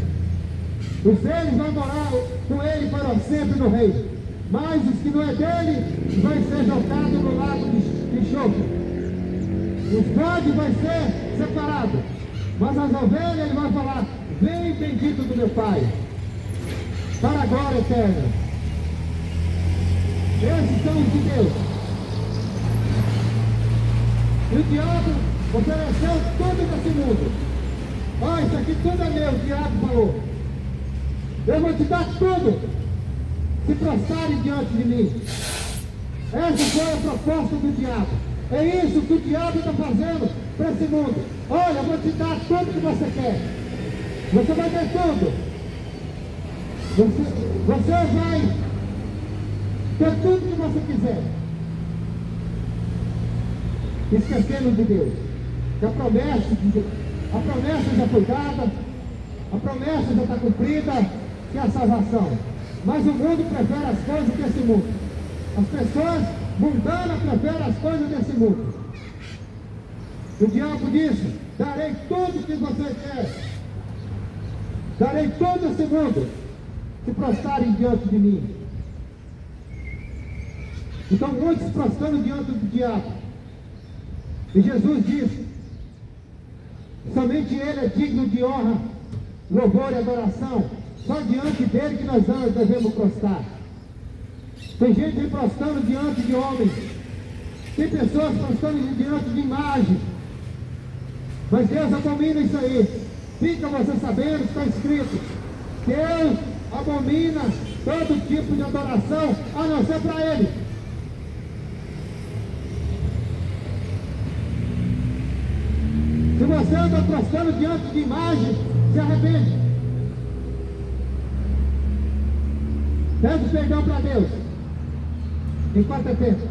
Os deles vão morar com ele para sempre no reino. Mas os que não é dele vai ser jogado no lago de enxofre. Os bodes vai ser separado. Mas as ovelhas ele vai falar: vem bendito do meu Pai, para a glória eterna. Esses são os de Deus. E o diabo ofereceu tudo nesse mundo. Ó, isso aqui tudo é meu, o diabo falou. Eu vou te dar tudo se prostrarem diante de mim. Essa foi a proposta do diabo. É isso que o diabo está fazendo para esse mundo. Olha, eu vou te dar tudo que você quer. Você vai ter tudo. Você vai ter tudo que você quiser. Esquecendo de Deus. Que a promessa já foi dada, a promessa já está cumprida, que é a salvação. Mas o mundo prefere as coisas desse mundo. As pessoas mundanas preferem as coisas desse mundo. O diabo disse: darei tudo que você quer. Darei todo esse mundo se prostrarem diante de mim. Então muitos se prostrando diante do diabo. E Jesus disse: somente Ele é digno de honra, louvor e adoração. Só diante dele que nós devemos prostrar. Tem gente prostrando diante de homens. Tem pessoas prostrando diante de imagens. Mas Deus abomina isso aí. Fica você sabendo que está escrito: Deus abomina todo tipo de adoração, a não ser para Ele. Se você anda prostrando diante de imagens, se arrepende. Pede perdão para Deus. Enquanto é tempo.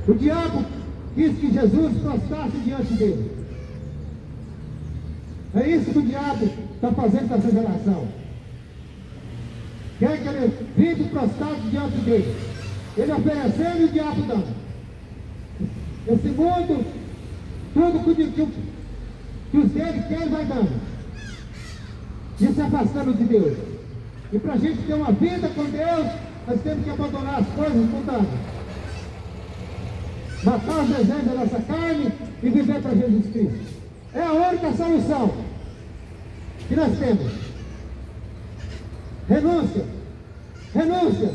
O diabo quis que Jesus prostrasse diante dele. É isso que o diabo está fazendo com essa geração. Quer que ele vive prostrado diante dele. Ele oferecendo e o diabo dando. Esse mundo, tudo que os dele querem vai dando. E se afastando de Deus. E para a gente ter uma vida com Deus, nós temos que abandonar as coisas mundanas. Matar os desejos da nossa carne e viver para Jesus Cristo. É a única solução que nós temos. Renúncia. Renúncia.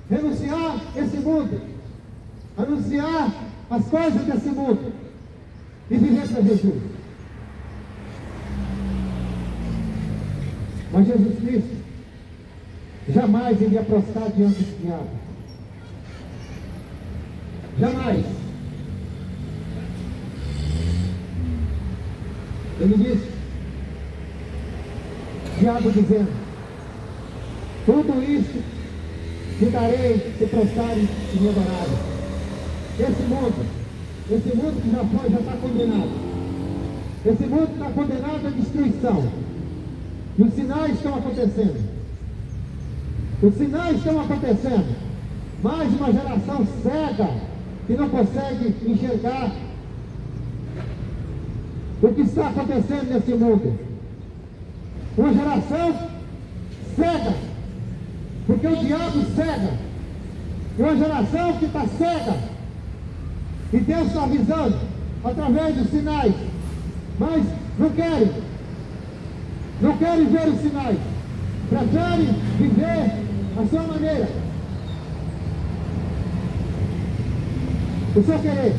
Renunciar esse mundo. Anunciar as coisas desse mundo. E viver para Jesus. Mas Jesus Cristo jamais iria prostrar diante do diabo. Jamais. Ele disse, diabo dizendo: tudo isso te darei se prostrarem e me adorarem. Esse mundo que já está condenado. Esse mundo está condenado à destruição. E os sinais estão acontecendo. Os sinais estão acontecendo. Mais uma geração cega que não consegue enxergar o que está acontecendo nesse mundo. Uma geração cega, porque o diabo cega. Uma geração que está cega. E Deus está avisando através dos sinais. Mas não querem ver os sinais. Preferem viver a sua maneira, o seu querer.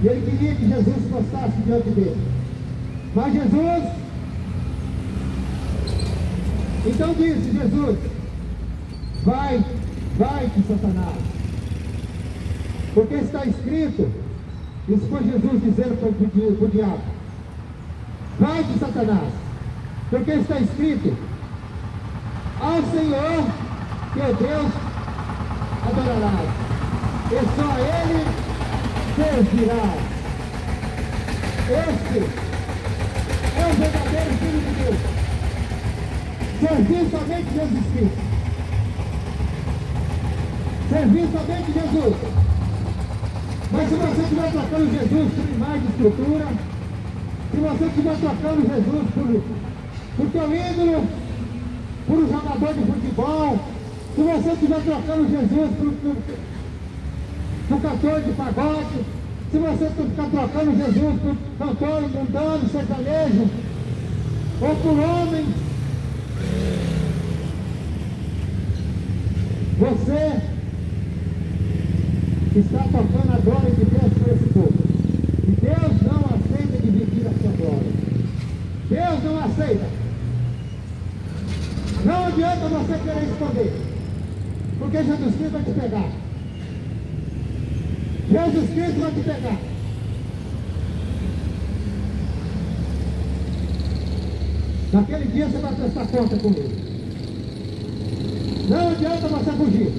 E ele queria que Jesus prostrasse diante dele. Mas Jesus, então disse Jesus: vai de Satanás, porque está escrito. Isso foi Jesus dizendo para o diabo: vai de Satanás, porque está escrito: ao Senhor teu Deus adorarás, e só Ele servirás. Este é o verdadeiro Filho de Deus. Servir somente Jesus Cristo. Servir somente Jesus. Mas se você estiver trocando Jesus por imagem de estrutura, se você estiver trocando Jesus por teu ídolo, por um jogador de futebol, se você estiver trocando Jesus por cantor de pagode, se você ficar trocando Jesus por cantor mundano, sertanejo, ou por homem, você está tocando a glória de Deus para esse povo. E Deus não aceita dividir a sua glória. Deus não aceita. adianta você querer esconder, porque Jesus Cristo vai te pegar. Jesus Cristo vai te pegar. Naquele dia você vai prestar conta comigo. Não adianta você fugir.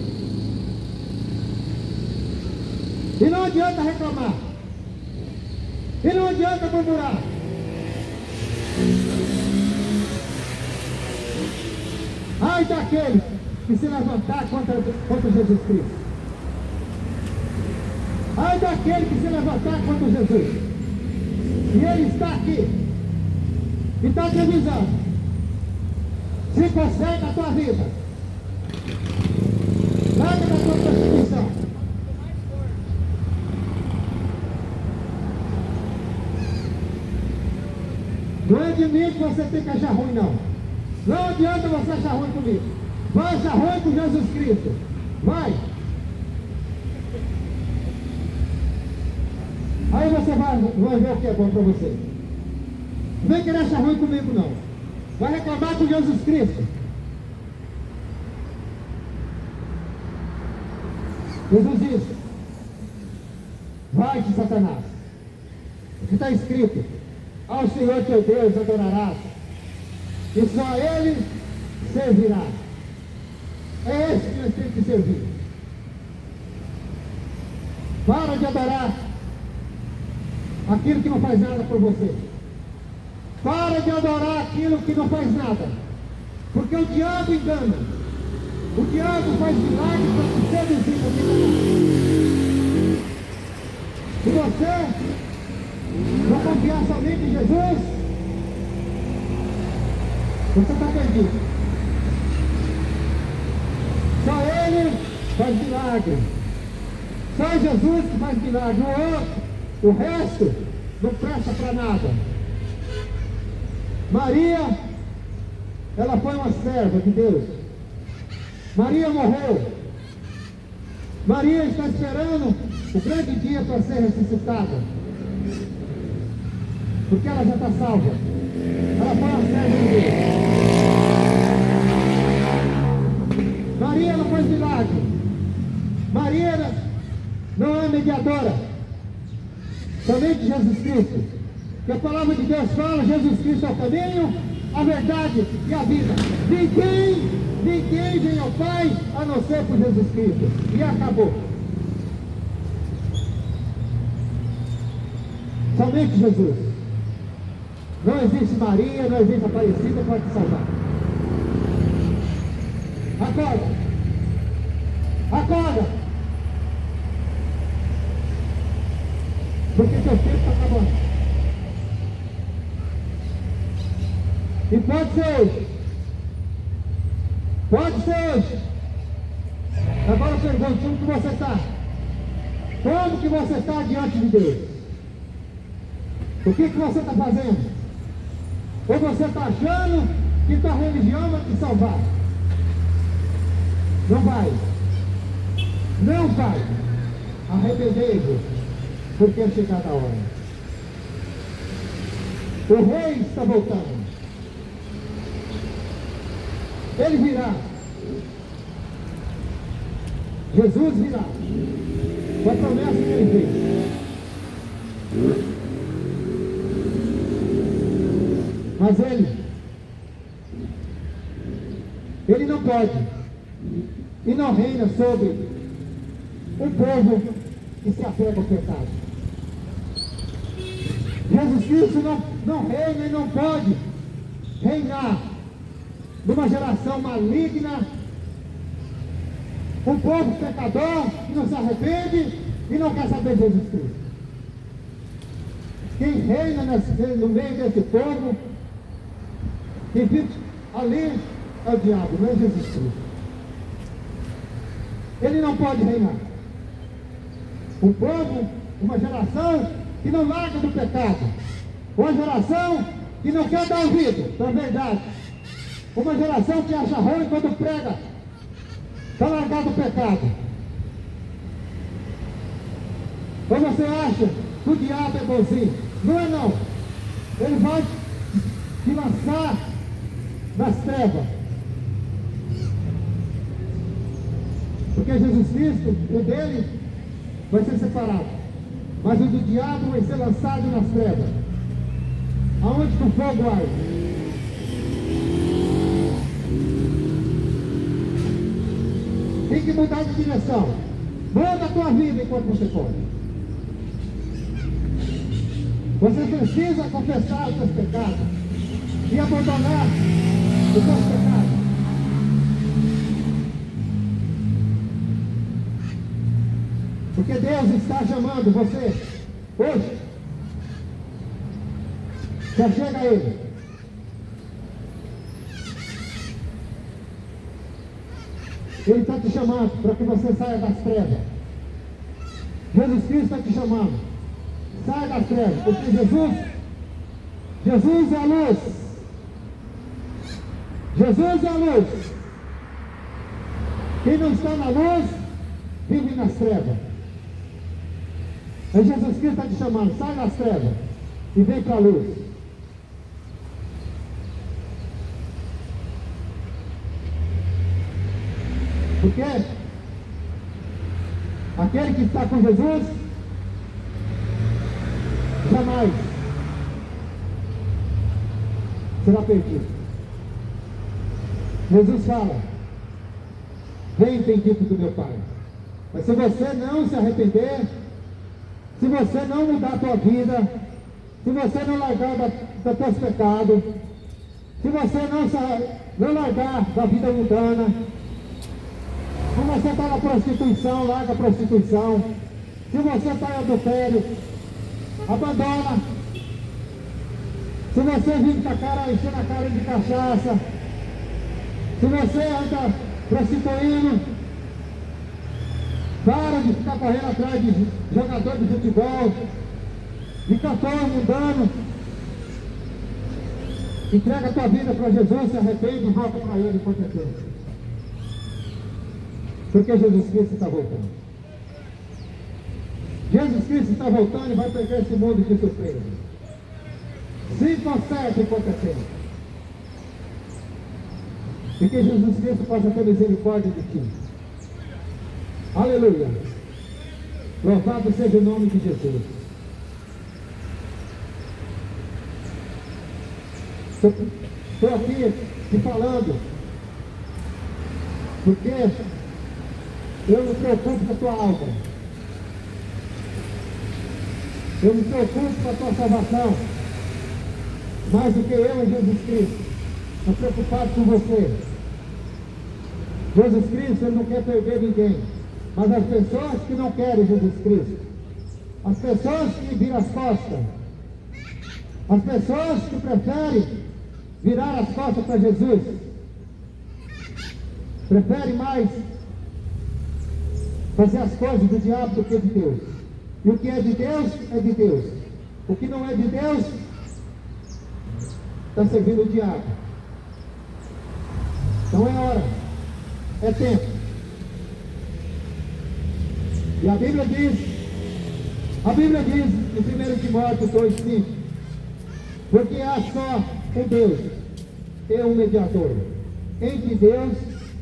E não adianta reclamar. E não adianta murmurar. Ai daquele que se levantar contra Jesus Cristo. Ai daquele que se levantar contra Jesus. E ele está aqui. E está te avisando. Se consegue a tua vida. Nada da tua perseguição. Não é de mim que você tem que achar ruim, não. Não adianta você achar ruim comigo. Vai achar ruim com Jesus Cristo. Vai. Aí você vai ver o que é bom para você. Não vem querer achar ruim comigo, não. Vai reclamar com Jesus Cristo. Jesus disse: vai-te, Satanás. O que está escrito: ao Senhor teu Deus adorarás, e só a Ele servirás. É esse que nós temos que servir. Para de adorar aquilo que não faz nada por você. Para de adorar aquilo que não faz nada. Porque o diabo engana. O diabo faz milagres para te seduzir, para te enganar. Se você não confiar somente em Jesus, você está perdido. Só Ele faz milagre. Só Jesus que faz milagre. O resto não presta para nada. Maria, ela foi uma serva de Deus. Maria morreu. Maria está esperando o grande dia para ser ressuscitada. Porque ela já está salva. Ela foi uma serva de Deus. Maria não faz milagre. Maria não é mediadora. Somente Jesus Cristo. Que a palavra de Deus fala: Jesus Cristo é o caminho, a verdade e a vida. Ninguém vem ao Pai a não ser por Jesus Cristo. E acabou. Somente Jesus. Não existe Maria, não existe Aparecida para te salvar. Acorda. Acorda. Porque teu tempo está acabando. E pode ser hoje. Pode ser hoje. Agora eu pergunto: como que você está? Como que você está diante de Deus? O que você está fazendo? Ou você está achando que tua religião vai te salvar? Não vai. Não vai. Arrependei-vos, porque é chegada a hora. O rei está voltando. Ele virá. Jesus virá. Com a promessa que ele fez. Mas ele não pode e não reina sobre um povo que se apega ao pecado. Jesus Cristo não reina e não pode reinar numa geração maligna, um povo pecador que não se arrepende e não quer saber de Jesus Cristo. Quem reina no meio desse povo, quem vive ali, é o diabo, não é Jesus Cristo. Ele não pode reinar. Um povo, uma geração que não larga do pecado, uma geração que não quer dar ouvido para a verdade, uma geração que acha ruim quando prega para largar do pecado. Ou você acha que o diabo é bonzinho? Não é não. Ele vai te lançar nas trevas. Porque Jesus Cristo, o dele, vai ser separado. Mas o do diabo vai ser lançado nas trevas. Aonde que o fogo arde? Tem que mudar de direção. Muda a tua vida enquanto você pode. Você precisa confessar os seus pecados e abandonar os seus pecados. Porque Deus está chamando você hoje. Já chega a Ele. Ele está te chamando para que você saia das trevas. Jesus Cristo está te chamando. Saia das trevas, porque Jesus é a luz. Jesus é a luz. Quem não está na luz, vive nas trevas. Aí Jesus Cristo está te chamando, sai das trevas e vem para a luz. Porque aquele que está com Jesus jamais será perdido. Jesus fala: vem, bendito do meu Pai. Mas se você não se arrepender, se você não mudar a tua vida, se você não largar dos teus pecados, se você não largar da vida mundana, se você está na prostituição, larga a prostituição. Se você está em adultério, abandona. Se você vive com a cara, enchendo a cara de cachaça, se você anda prostituindo, para de ficar correndo atrás de jogador de futebol, de cantor mundano. Entrega a tua vida para Jesus, se arrepende e volta para Ele enquanto é tempo. Porque Jesus Cristo está voltando. Jesus Cristo está voltando e vai pegar esse mundo de surpresa. Se conserte enquanto é tempo. E que Jesus Cristo possa ter misericórdia de ti. Aleluia. Louvado seja o nome de Jesus. Estou aqui te falando porque eu me preocupo com a tua alma. Eu me preocupo com a tua salvação. Mais do que eu e Jesus Cristo. Estou preocupado com você. Jesus Cristo, Ele não quer perder ninguém. Mas as pessoas que não querem Jesus Cristo, as pessoas que viram as costas, as pessoas que preferem virar as costas para Jesus, preferem mais fazer as coisas do diabo do que de Deus. E o que é de Deus, é de Deus. O que não é de Deus, está servindo o diabo. Então é hora, é tempo. E a Bíblia diz em 1 Timóteo 2,5, porque há só um Deus e um mediador entre Deus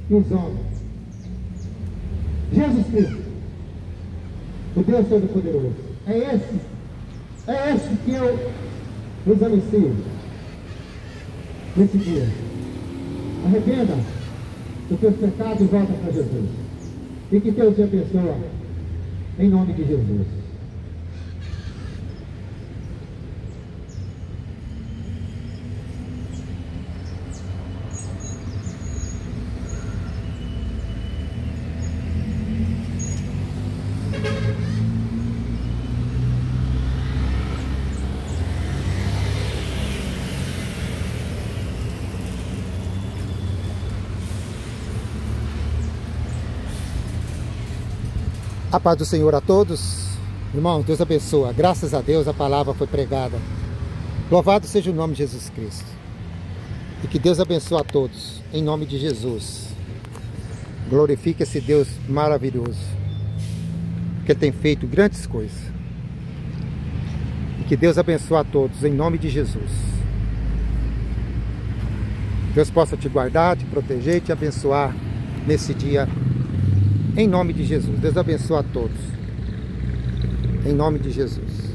e os homens, Jesus Cristo, o Deus Todo-Poderoso. É esse que eu vos anuncio nesse dia. Arrependa dos teus pecados e volta para Jesus. E que Deus te abençoe. Em nome de Jesus. A paz do Senhor a todos. Irmão, Deus abençoe. Graças a Deus a palavra foi pregada. Louvado seja o nome de Jesus Cristo. E que Deus abençoe a todos. Em nome de Jesus. Glorifique esse Deus maravilhoso. Que Ele tem feito grandes coisas. E que Deus abençoe a todos. Em nome de Jesus. Deus possa te guardar, te proteger e te abençoar nesse dia Em nome de Jesus. Deus abençoe a todos. Em nome de Jesus.